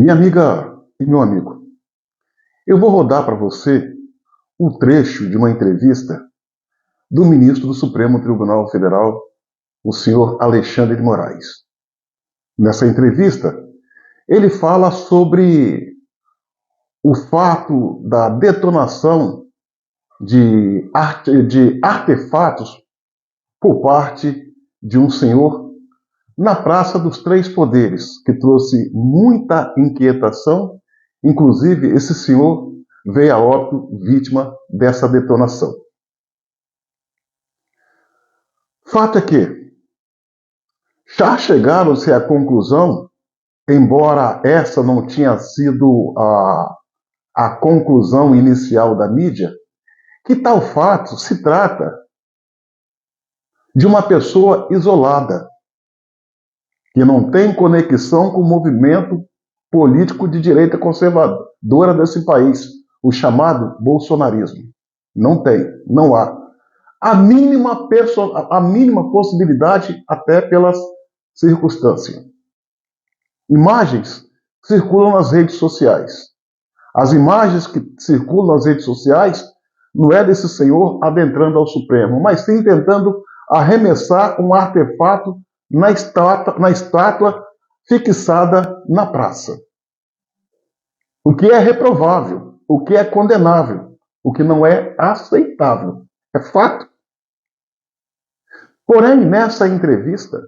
Minha amiga e meu amigo, eu vou rodar para você um trecho de uma entrevista do ministro do Supremo Tribunal Federal, o senhor Alexandre de Moraes. Nessa entrevista, ele fala sobre o fato da detonação de artefatos por parte de um senhor na Praça dos Três Poderes, que trouxe muita inquietação. Inclusive, esse senhor veio a óbito vítima dessa detonação. Fato é que já chegaram-se à conclusão, embora essa não tinha sido a conclusão inicial da mídia, que tal fato se trata de uma pessoa isolada, que não tem conexão com o movimento político de direita conservadora desse país, o chamado bolsonarismo. Não tem, não há. A mínima possibilidade, até pelas circunstâncias. Imagens circulam nas redes sociais. As imagens que circulam nas redes sociais não é desse senhor adentrando ao Supremo, mas sim tentando arremessar um artefato na estátua fixada na praça. O que é reprovável, o que é condenável, o que não é aceitável. É fato. Porém, nessa entrevista,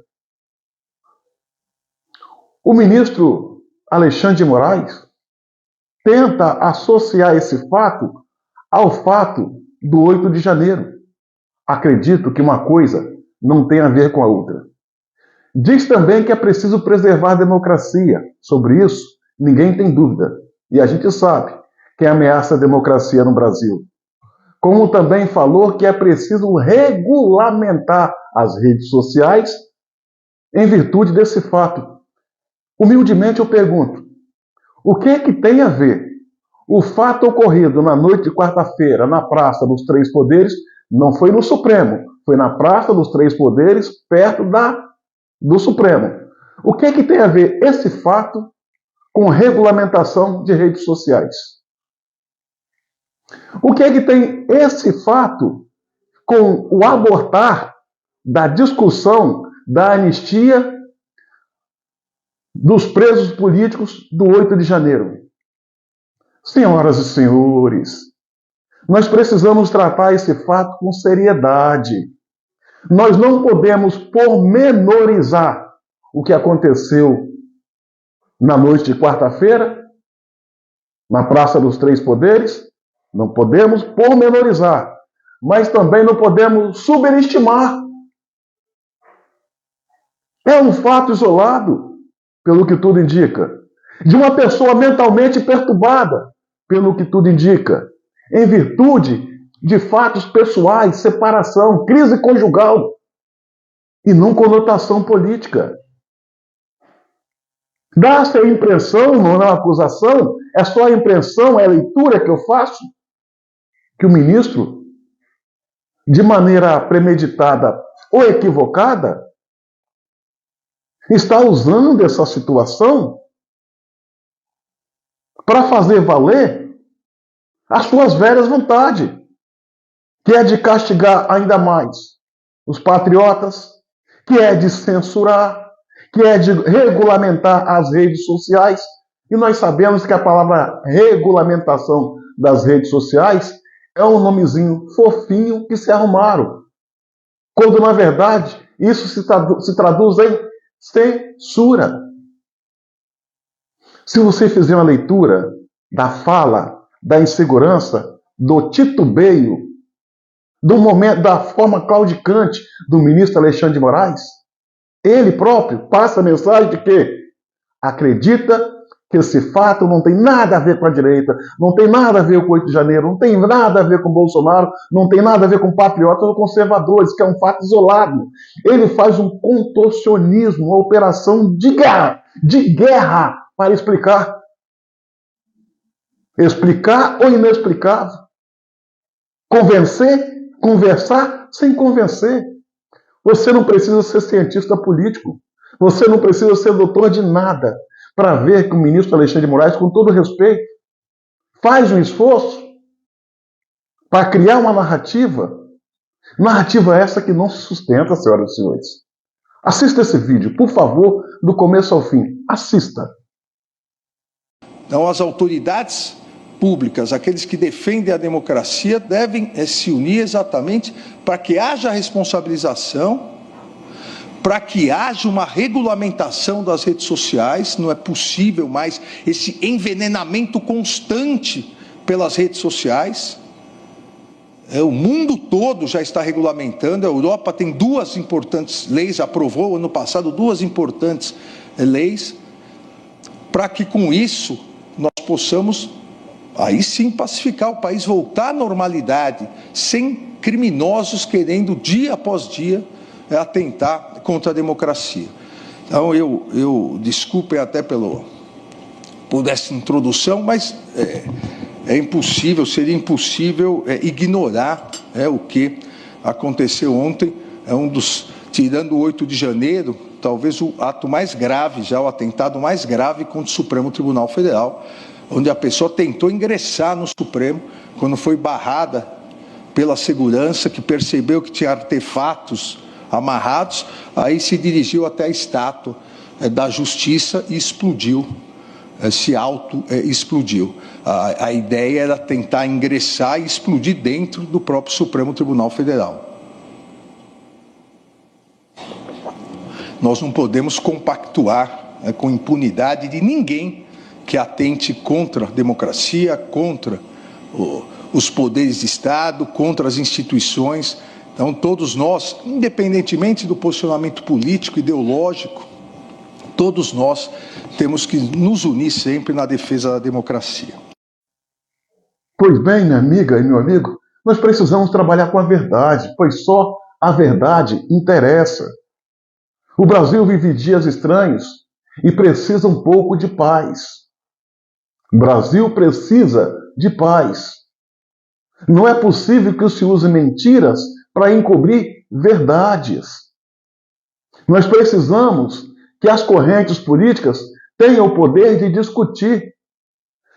o ministro Alexandre de Moraes tenta associar esse fato ao fato do 8 de janeiro. Acredito que uma coisa não tem a ver com a outra. Diz também que é preciso preservar a democracia. Sobre isso, ninguém tem dúvida. E a gente sabe que ameaça a democracia no Brasil. Como também falou que é preciso regulamentar as redes sociais em virtude desse fato. Humildemente eu pergunto, o que é que tem a ver o fato ocorrido na noite de quarta-feira na Praça dos Três Poderes? Não foi no Supremo, foi na Praça dos Três Poderes, perto do Supremo. O que é que tem a ver esse fato com regulamentação de redes sociais? O que é que tem esse fato com o abortar da discussão da anistia dos presos políticos do 8 de janeiro? Senhoras e senhores, nós precisamos tratar esse fato com seriedade. Nós não podemos pormenorizar o que aconteceu na noite de quarta-feira, na Praça dos Três Poderes. Não podemos pormenorizar, mas também não podemos subestimar. É um fato isolado, pelo que tudo indica, de uma pessoa mentalmente perturbada, pelo que tudo indica, em virtude de fatos pessoais, separação, crise conjugal, e não conotação política. Dá-se a impressão, não é uma acusação, é só a impressão, é a leitura que eu faço, que o ministro, de maneira premeditada ou equivocada, está usando essa situação para fazer valer as suas velhas vontades, que é de castigar ainda mais os patriotas, que é de censurar, que é de regulamentar as redes sociais. E nós sabemos que a palavra regulamentação das redes sociais é um nomezinho fofinho que se arrumaram, quando na verdade isso se traduz em censura. Se você fizer uma leitura da fala, da insegurança, do titubeio, do momento, da forma claudicante do ministro Alexandre de Moraes, ele próprio passa a mensagem de que acredita que esse fato não tem nada a ver com a direita, não tem nada a ver com o 8 de janeiro, não tem nada a ver com o Bolsonaro, não tem nada a ver com patriotas ou conservadores, que é um fato isolado. Ele faz um contorcionismo, uma operação de guerra para explicar o inexplicável, conversar sem convencer. Você não precisa ser cientista político, você não precisa ser doutor de nada, para ver que o ministro Alexandre de Moraes, com todo respeito, faz um esforço para criar uma narrativa. Narrativa essa que não se sustenta, senhoras e senhores. Assista esse vídeo, por favor, do começo ao fim. Assista. Então, as autoridades públicas, aqueles que defendem a democracia, devem se unir exatamente para que haja responsabilização, para que haja uma regulamentação das redes sociais. Não é possível mais esse envenenamento constante pelas redes sociais. O mundo todo já está regulamentando. A Europa tem duas importantes leis, aprovou ano passado duas importantes leis, para que com isso nós possamos, aí sim, pacificar o país, voltar à normalidade, sem criminosos querendo, dia após dia, atentar contra a democracia. Então, eu desculpem até por essa introdução, mas é impossível, seria impossível ignorar o que aconteceu ontem. É tirando o 8 de janeiro, talvez o ato mais grave, já o atentado mais grave contra o Supremo Tribunal Federal, onde a pessoa tentou ingressar no Supremo, quando foi barrada pela segurança, que percebeu que tinha artefatos amarrados, aí se dirigiu até a estátua da Justiça e explodiu, se auto-explodiu. A ideia era tentar ingressar e explodir dentro do próprio Supremo Tribunal Federal. Nós não podemos compactuar com impunidade de ninguém que atente contra a democracia, contra os poderes de Estado, contra as instituições. Então, todos nós, independentemente do posicionamento político, ideológico, todos nós temos que nos unir sempre na defesa da democracia. Pois bem, minha amiga e meu amigo, nós precisamos trabalhar com a verdade, pois só a verdade interessa. O Brasil vive dias estranhos e precisa um pouco de paz. O Brasil precisa de paz. Não é possível que se use mentiras para encobrir verdades. Nós precisamos que as correntes políticas tenham o poder de discutir,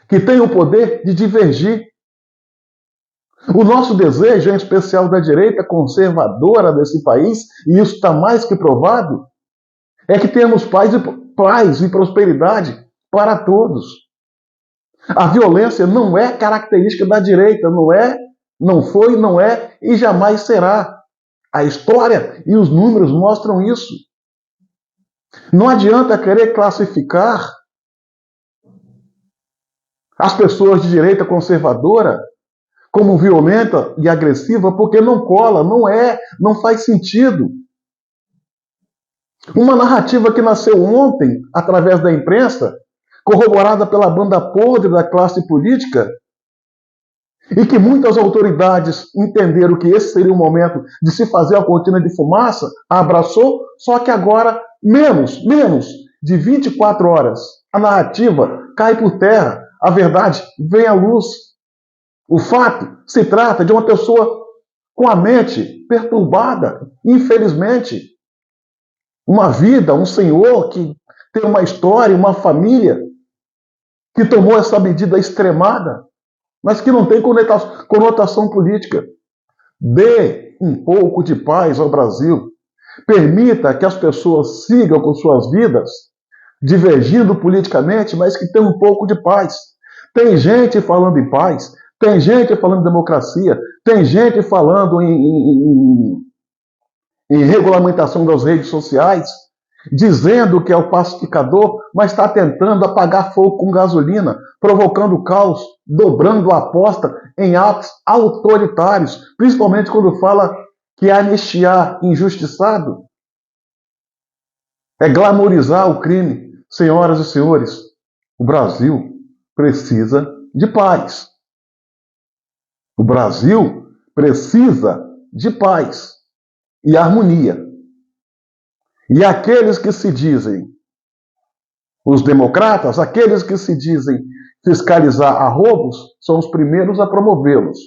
que tenham o poder de divergir. O nosso desejo, em especial da direita conservadora desse país, e isso está mais que provado, é que tenhamos paz e prosperidade para todos. A violência não é característica da direita, não foi, não é e jamais será. A história e os números mostram isso. Não adianta querer classificar as pessoas de direita conservadora como violenta e agressiva, porque não cola, não faz sentido. Uma narrativa que nasceu ontem, através da imprensa, corroborada pela banda podre da classe política, e que muitas autoridades entenderam que esse seria o momento de se fazer a cortina de fumaça, abraçou, só que agora, menos de 24 horas, a narrativa cai por terra, a verdade vem à luz. O fato se trata de uma pessoa com a mente perturbada, infelizmente. Uma vida, um senhor que tem uma história, uma família, que tomou essa medida extremada, mas que não tem conotação política. Dê um pouco de paz ao Brasil. Permita que as pessoas sigam com suas vidas, divergindo politicamente, mas que tenham um pouco de paz. Tem gente falando em paz, tem gente falando em democracia, tem gente falando em regulamentação das redes sociais, dizendo que é o pacificador, mas está tentando apagar fogo com gasolina, provocando caos, dobrando a aposta em atos autoritários, principalmente quando fala que anistiar injustiçado é glamorizar o crime. Senhoras e senhores, o Brasil precisa de paz. O Brasil precisa de paz e harmonia. E aqueles que se dizem, os democratas, aqueles que se dizem fiscalizar a roubos, são os primeiros a promovê-los.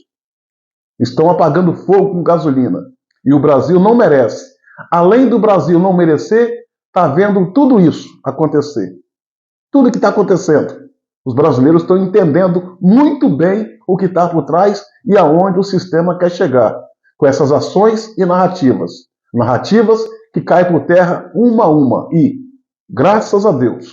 Estão apagando fogo com gasolina. E o Brasil não merece. Além do Brasil não merecer, está vendo tudo isso acontecer. tudo que está acontecendo. Os brasileiros estão entendendo muito bem o que está por trás e aonde o sistema quer chegar, com essas ações e narrativas. Narrativas que caem por terra uma a uma. E, graças a Deus,